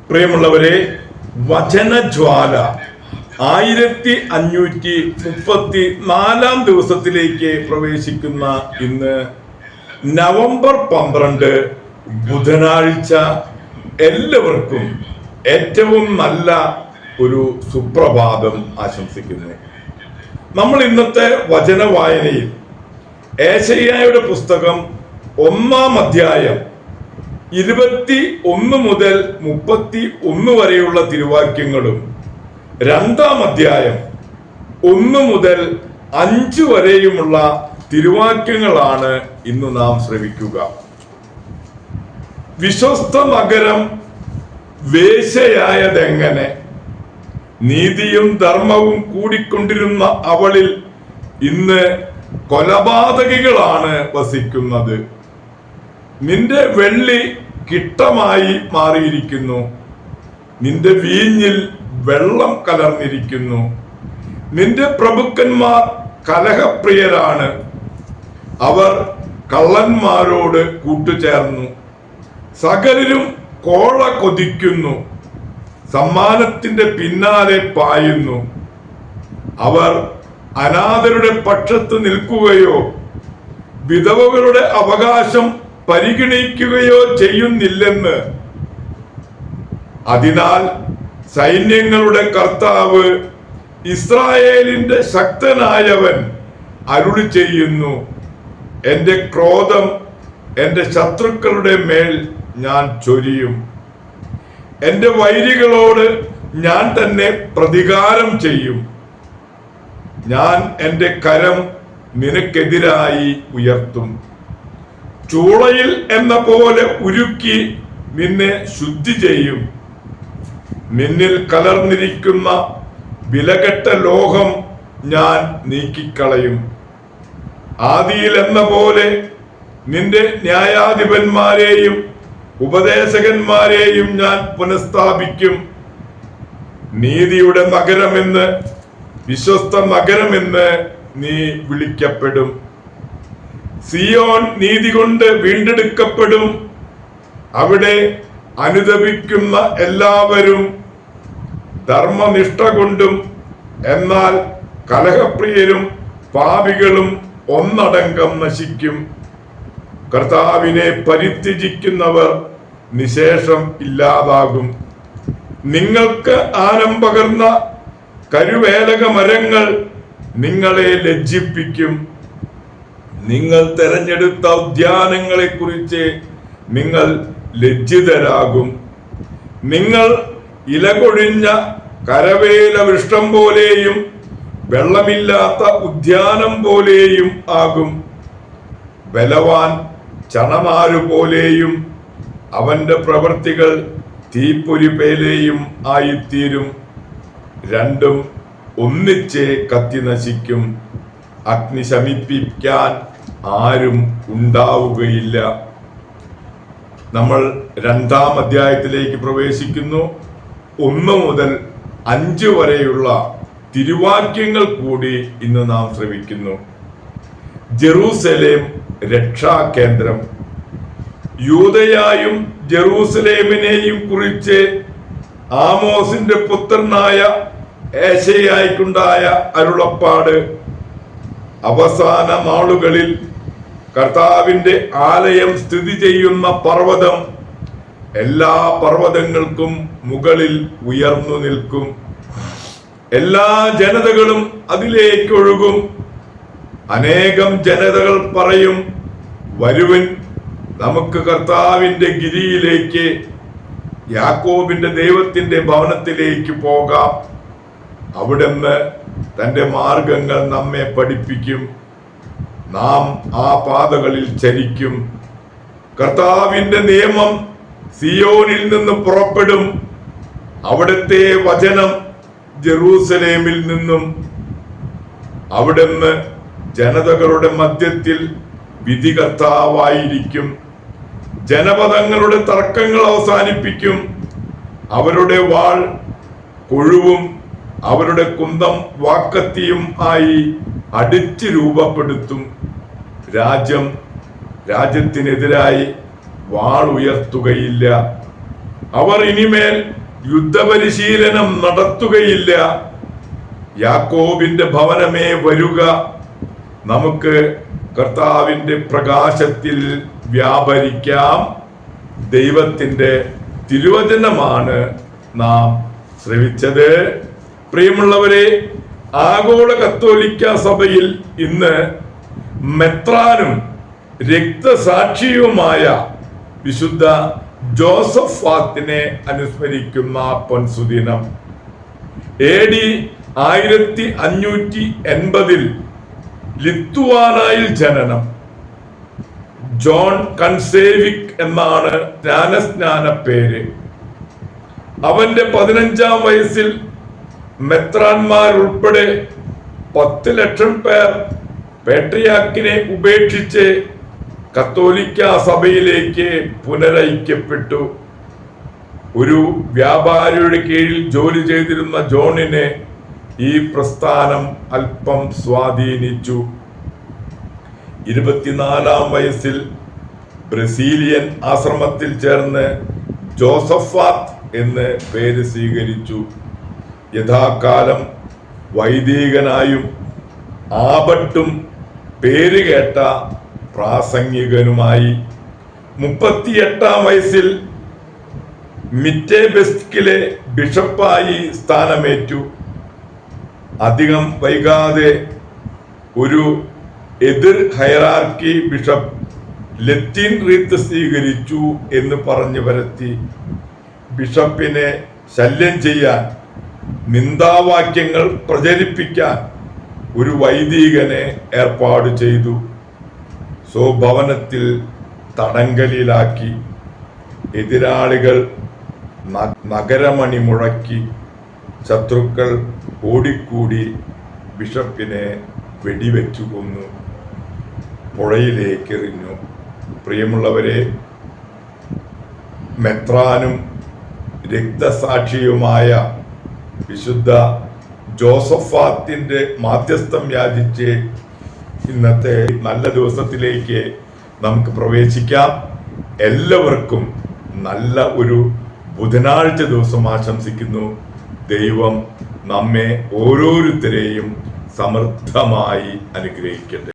പ്രിയമുള്ളവരെ, വചനജ്വാല 1534 ദിവസത്തിലേക്ക് പ്രവേശിക്കുന്ന ഇന്ന് നവംബർ 12 ബുധനാഴ്ച എല്ലാവർക്കും ഏറ്റവും നല്ല ഒരു സുപ്രഭാതം ആശംസിക്കുന്നു. നമ്മൾ ഇന്നത്തെ വചന വായനയിൽ ഏശയ്യായുടെ പുസ്തകം 1-ാം അധ്യായം 21 മുതൽ 31 വരെയുള്ള തിരുവാക്യങ്ങളും 2-ാം അധ്യായം 1 മുതൽ 5 വരെയുമുള്ള തിരുവാക്യങ്ങളാണ് ഇന്ന് നാം ശ്രവിക്കുക. വിശ്വസ്ത നഗരം വേശ്യയായതെങ്ങനെ? നീതിയും ധർമ്മവും കൂടിക്കൊണ്ടിരുന്ന അവളിൽ ഇന്ന് കൊലപാതകികളാണ് വസിക്കുന്നത്. നിന്റെ വെള്ളി കിട്ടമായി മാറിയിരിക്കുന്നു, നിന്റെ വീഞ്ഞിൽ വെള്ളം കലർന്നിരിക്കുന്നു. നിന്റെ പ്രഭുക്കന്മാർ കലഹപ്രിയരാണ്, അവർ കള്ളന്മാരോട് കൂട്ടുചേർന്നു. സകലരും കോള കൊതിക്കുന്നു, സമ്മാനത്തിന്റെ പിന്നാലെ പായുന്നു. അവർ അനാഥരുടെ പക്ഷത്ത് നിൽക്കുകയോ വിധവകളുടെ അവകാശം പരിഗണിക്കുകയോ ചെയ്യുന്നില്ലെന്ന്. അതിനാൽ സൈന്യങ്ങളുടെ കർത്താവ്, ഇസ്രായേലിന്റെ ശക്തനായവൻ അരുളി ചെയ്യുന്നു, എന്റെ ക്രോധം എന്റെ ശത്രുക്കളുടെ മേൽ ഞാൻ ചൊരിയും. എന്റെ വൈരികളോട് ഞാൻ തന്നെ പ്രതികാരം ചെയ്യും. ഞാൻ എന്റെ കരം നിനക്കെതിരായി ഉയർത്തും. ചൂളയിൽ എന്ന പോലെ ഉരുക്കി നിന്നെ ശുദ്ധി ചെയ്യും. നിന്നിൽ കലർന്നിരിക്കുന്ന വിലകെട്ട ലോഹം ഞാൻ നീക്കിക്കളയും. ആദിയിൽ എന്ന പോലെ നിന്റെ ന്യായാധിപന്മാരെയും ഉപദേശകന്മാരെയും ഞാൻ പുനഃസ്ഥാപിക്കും. നീതിയുടെ നഗരമെന്ന്, വിശ്വസ്ത നഗരമെന്ന് നീ വിളിക്കപ്പെടും. സിയോൻ നീതി കൊണ്ട് വീണ്ടെടുക്കപ്പെടും. അവിടെ അനുതപിക്കുന്ന എല്ലാവരും ധർമ്മനിഷ്ഠ കൊണ്ടും, എന്നാൽ കലഹപ്രിയരും പാപികളും ഒന്നടങ്കം നശിക്കും. കർത്താവിനെ പരിത്യജിക്കുന്നവർ നിശേഷം ഇല്ലാതാകും. നിങ്ങൾക്ക് ആനം പകർന്ന കരുവേലക മരങ്ങൾ നിങ്ങളെ ലജ്ജിപ്പിക്കും. നിങ്ങൾ തെരഞ്ഞെടുത്ത ഉദ്യാനങ്ങളെ കുറിച്ച് നിങ്ങൾ ലജ്ജിതരാകും. നിങ്ങൾ ഇലകൊഴിഞ്ഞ കരവേല വൃക്ഷം പോലെയും വെള്ളമില്ലാത്ത ഉദ്യാനം പോലെയും ആകും. ബലവാൻ ചണമാരു പോലെയും അവന്റെ പ്രവൃത്തികൾ തീപ്പൊരി പേലെയും ആയിത്തീരും. രണ്ടും ഒന്നിച്ച് കത്തി നശിക്കും. അഗ്നി ശമിപ്പിക്കാൻ ആരും ഉണ്ടാവുകയില്ല. നമ്മൾ 2-ാം അധ്യായത്തിലേക്ക് പ്രവേശിക്കുന്നു. 1 മുതൽ 5 വരെയുള്ള തിരുവാക്യങ്ങൾ കൂടി ഇന്ന് നാം ശ്രവിക്കുന്നു. ജെറൂസലേം രക്ഷാകേന്ദ്രം. യൂദയായും ജെറൂസലേമിനെയും കുറിച്ച് ആമോസിന്റെ പുത്രനായ ഏശയ്യായ്ക്കുണ്ടായ അരുളപ്പാട്. അവസാന നാളുകളിൽ കർത്താവിന്റെ ആലയം സ്ഥിതി ചെയ്യുന്ന പർവ്വതം എല്ലാ പർവ്വതങ്ങൾക്കും മുകളിൽ ഉയർന്നു നിൽക്കും. എല്ലാ ജനതകളും അതിലേക്ക് ഒഴുകും. അനേകം ജനതകൾ പറയും, വരുവിൻ, നമുക്ക് കർത്താവിന്റെ ഗിരിയിലേക്ക്, യാക്കോബിന്റെ ദൈവത്തിന്റെ ഭവനത്തിലേക്ക് പോകാം. അവിടുന്ന് തന്റെ മാർഗങ്ങൾ നമ്മെ പഠിപ്പിക്കും. നാം ആ പാതകളിൽ ചരിക്കും. കർത്താവിന്റെ നിയമം സിയോനിൽ നിന്ന് പുറപ്പെടും. അവിടുത്തെ വചനം ജെറൂസലേമിൽ നിന്നും. അവിടുന്ന് ജനതകളുടെ മധ്യത്തിൽ വിധികർത്താവായിരിക്കും. ജനപദങ്ങളുടെ തർക്കങ്ങൾ അവസാനിപ്പിക്കും. അവരുടെ വാൾ കൊഴുവും അവരുടെ കുന്തം വാക്കത്തിയും ആയി അടിച്ച് രൂപപ്പെടുത്തും. രാജ്യം രാജ്യത്തിനെതിരായി വാൾ ഉയർത്തുകയില്ല. അവർ ഇനിമേൽ യുദ്ധപരിശീലനം നടത്തുകയില്ല. യാക്കോബിന്റെ ഭവനമേ വരുക, നമുക്ക് കർത്താവിന്റെ പ്രകാശത്തിൽ വ്യാപരിക്കാം. ദൈവത്തിന്റെ തിരുവചനമാണ് നാം ശ്രവിച്ചത്. പ്രിയമുള്ളവരെ, ആഗോള കത്തോലിക്ക സഭയിൽ ഇന്ന് മെത്രാനും രക്തസാക്ഷിയുമായ വിശുദ്ധ ജോസഫാത്തിനെ അനുസ്മരിക്കുന്ന പൊൻസുദിനം. AD 1580 ലിത്വാനായിൽ ജനനം. ജോൺ കൺസേവിക് എന്നാണ് ജ്ഞാനസ്നാന പേര്. അവന്റെ 15-ാം വയസ്സിൽ മെത്രാന്മാരുൾപ്പെടെ 10 ലക്ഷം പേർ പേട്രിയാക്കിനെ ഉപേക്ഷിച്ച് കത്തോലിക്ക സഭയിലേക്ക് പുനരൈക്യപ്പെട്ടു. ഒരു വ്യാപാരിയുടെ കീഴിൽ ജോലി ചെയ്തിരുന്ന ജോണിനെ ഈ പ്രസ്ഥാനം അല്പം സ്വാധീനിച്ചു. 24-ാം വയസ്സിൽ ബ്രസീലിയൻ ആശ്രമത്തിൽ ചേർന്ന് ജോസഫാത്ത് എന്ന് പേര് സ്വീകരിച്ചു. യഥാകാലം വൈദികനായും ആബട്ടും പേരുകേട്ട പ്രാസംഗികനുമായി 38-ാം വയസ്സിൽ മിറ്റേബെസ്കിലെ ബിഷപ്പായി സ്ഥാനമേറ്റു. അധികം വൈകാതെ ഒരു എതിർ ഹൈറാർക്കി ബിഷപ്പ് ലത്തീൻ റീത്ത് സ്വീകരിച്ചു എന്ന് പറഞ്ഞു വരുത്തി ബിഷപ്പിനെ ശല്യം ചെയ്യാൻ, നിന്ദാവാക്യങ്ങൾ പ്രചരിപ്പിക്കാൻ ഒരു വൈദികനെ ഏർപ്പാട് ചെയ്തു. സ്വഭവനത്തിൽ തടങ്കലിലാക്കി. എതിരാളികൾ നഗരമണി മുഴക്കി. ശത്രുക്കൾ ഓടിക്കൂടി ബിഷപ്പിനെ വെടിവെച്ചു കൊന്നു, പുഴയിലേക്ക് എറിഞ്ഞു. പ്രിയമുള്ളവരെ, മെത്രാനും രക്തസാക്ഷിയുമായ വിശുദ്ധ ജോസഫാത്തിന്റെ മാധ്യസ്ഥം യാചിച്ച് ഇന്നത്തെ നല്ല ദിവസത്തിലേക്ക് നമുക്ക് പ്രവേശിക്കാം. എല്ലാവർക്കും നല്ല ഒരു ബുധനാഴ്ച ദിവസം ആശംസിക്കുന്നു. ദൈവം നമ്മെ ഓരോരുത്തരെയും സമൃദ്ധമായി അനുഗ്രഹിക്കട്ടെ.